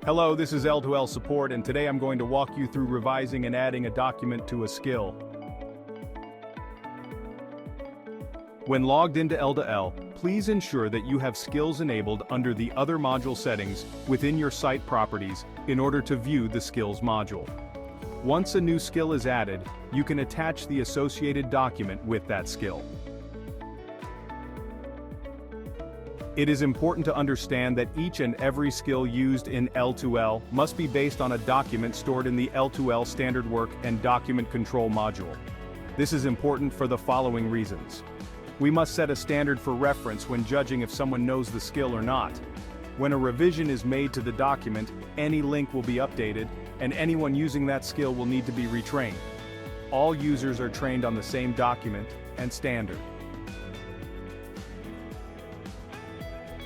Hello, this is L2L Support, and today I'm going to walk you through revising and adding a document to a skill. When logged into L2L, please ensure that you have skills enabled under the Other Module settings within your site properties in order to view the skills module. Once a new skill is added, you can attach the associated document with that skill. It is important to understand that each and every skill used in L2L must be based on a document stored in the L2L Standard Work and Document Control module. This is important for the following reasons. We must set a standard for reference when judging if someone knows the skill or not. When a revision is made to the document, any link will be updated, and anyone using that skill will need to be retrained. All users are trained on the same document and standard.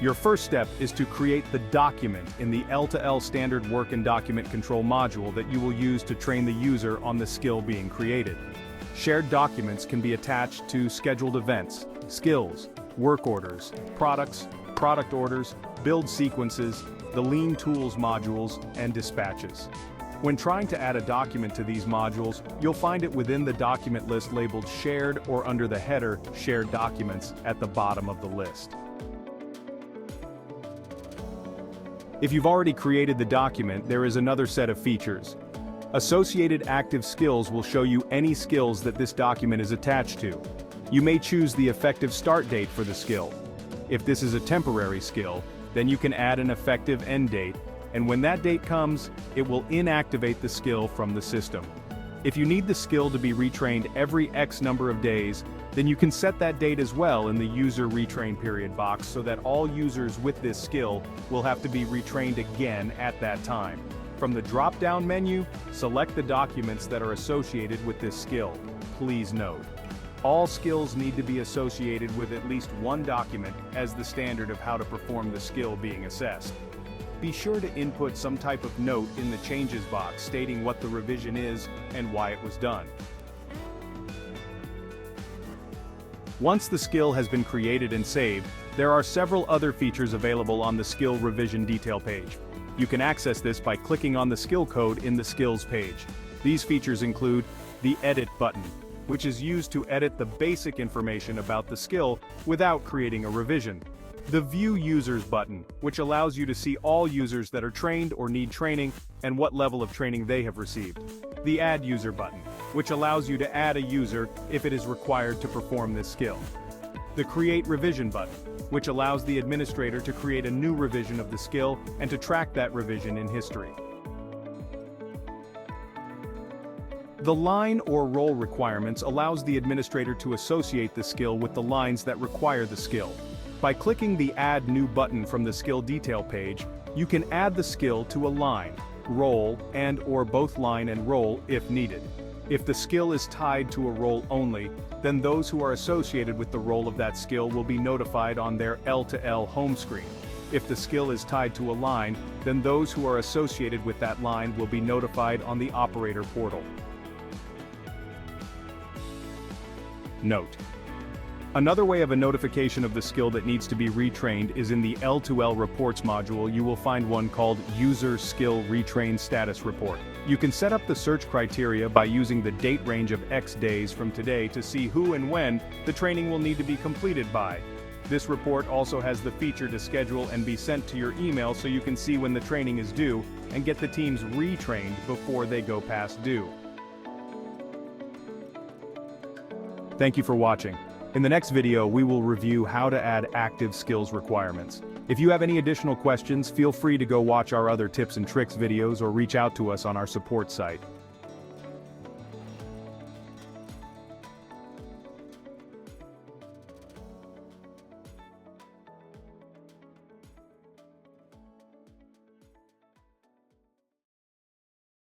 Your first step is to create the document in the L2L Standard Work and Document Control module that you will use to train the user on the skill being created. Shared documents can be attached to scheduled events, skills, work orders, products, product orders, build sequences, the Lean Tools modules, and dispatches. When trying to add a document to these modules, you'll find it within the document list labeled Shared or under the header Shared Documents at the bottom of the list. If you've already created the document, there is another set of features. Associated active skills will show you any skills that this document is attached to. You may choose the effective start date for the skill. If this is a temporary skill, then you can add an effective end date, and when that date comes, it will inactivate the skill from the system. If you need the skill to be retrained every X number of days, then you can set that date as well in the User Retrain Period box so that all users with this skill will have to be retrained again at that time. From the drop-down menu, select the documents that are associated with this skill. Please note, all skills need to be associated with at least one document as the standard of how to perform the skill being assessed. Be sure to input some type of note in the changes box stating what the revision is and why it was done. Once the skill has been created and saved, there are several other features available on the skill revision detail page. You can access this by clicking on the skill code in the skills page. These features include the Edit button, which is used to edit the basic information about the skill without creating a revision. The View Users button, which allows you to see all users that are trained or need training and what level of training they have received. The Add User button, which allows you to add a user if it is required to perform this skill. The Create Revision button, which allows the administrator to create a new revision of the skill and to track that revision in history. The line or role requirements allows the administrator to associate the skill with the lines that require the skill. By clicking the Add New button from the skill detail page, you can add the skill to a line, role, and/or both line and role if needed. If the skill is tied to a role only, then those who are associated with the role of that skill will be notified on their L2L home screen. If the skill is tied to a line, then those who are associated with that line will be notified on the operator portal. Note: another way of a notification of the skill that needs to be retrained is in the L2L Reports module. You will find one called User Skill Retrain Status Report. You can set up the search criteria by using the date range of X days from today to see who and when the training will need to be completed by. This report also has the feature to schedule and be sent to your email so you can see when the training is due and get the teams retrained before they go past due. Thank you for watching. In the next video, we will review how to add active skills requirements. If you have any additional questions, feel free to go watch our other tips and tricks videos or reach out to us on our support site.